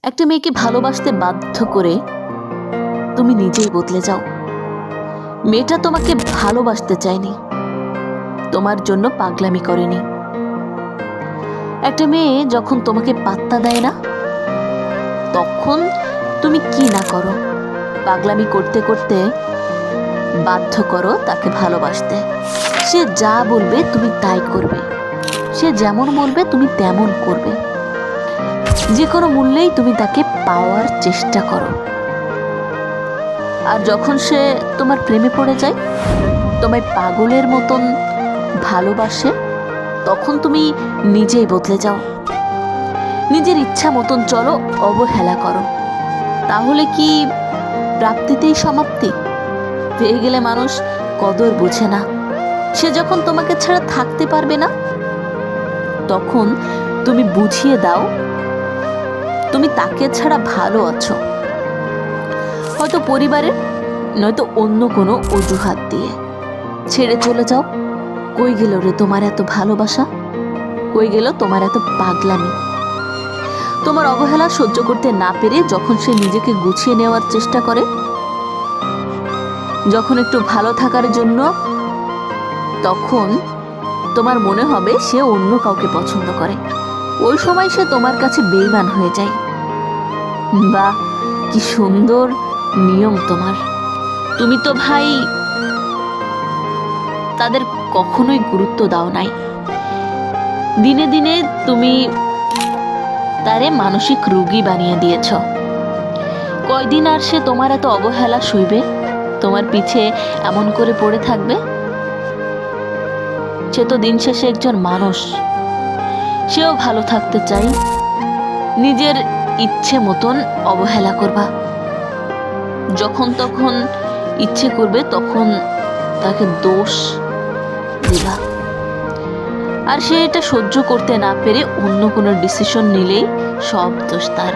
একটা মেয়েকে ভালোবাসতে বাধ্য করে তুমি নিজেই বদলে যাও। মেয়েটা তোমাকে ভালোবাসতে চায়নি, তোমার জন্য পাগলামি করেনি। একটা মেয়ে যখন তোমাকে পাত্তা দেয় না, তখন তুমি কি না করো, পাগলামি করতে করতে বাধ্য করো তাকে ভালোবাসতে। সে যা বলবে তুমি তাই করবে, সে যেমন বলবে তুমি তেমন করবে। যে কোনো মূল্যেই তুমি তাকে পাওয়ার চেষ্টা করো। আর যখন সে তোমার প্রেমে পড়ে যায়, তোমায় পাগলের মতন ভালোবাসে, তখন তুমি নিজেই বদলে যাও, নিজের ইচ্ছা মতন চলো, অবহেলা করো। তাহলে কি প্রাপ্তিতেই সমাপ্তি? পেয়ে গেলে মানুষ কদর বুঝে না। সে যখন তোমাকে ছাড়া থাকতে পারবে না, তখন তুমি বুঝিয়ে দাও তুমি তাকে ছাড়া ভালো আছো, হয়তো পরিবারের, নয়তো অন্য কোনো অজুহাত দিয়ে। ছেড়ে চলে যাও। কই গেল রে তোমার এত ভালোবাসা? কই গেল তোমার এত পাগলামি? তোমার অবহেলা সহ্য করতে না পেরে যখন সে নিজেকে গুছিয়ে নেওয়ার চেষ্টা করে, যখন একটু ভালো থাকার জন্য, তখন তোমার মনে হবে সে অন্য কাউকে পছন্দ করে। ওই সময় সে তোমার কাছে বেঈমান হয়ে যায়। বাহ, কি সুন্দর নিয়ম তোমার! তুমি তো ভাই তাদের কখনোই গুরুত্ব দাও নাই। দিনে দিনে তুমি তারে মানসিক রোগী বানিয়ে দিয়েছ। কয়দিন আর সে তোমার এত অবহেলা সইবে, তোমার পিছে এমন করে পড়ে থাকবে? সে তো দিন শেষে একজন মানুষ, সেও ভালো থাকতে চাই। নিজের ইচ্ছে মতন অবহেলা করবা, যখন তখন ইচ্ছে করবে তখন তাকে দোষ দিবা। আর সে এটা সহ্য করতে না পেরে অন্য কোনো ডিসিশন নিলেই সব দোষ তার।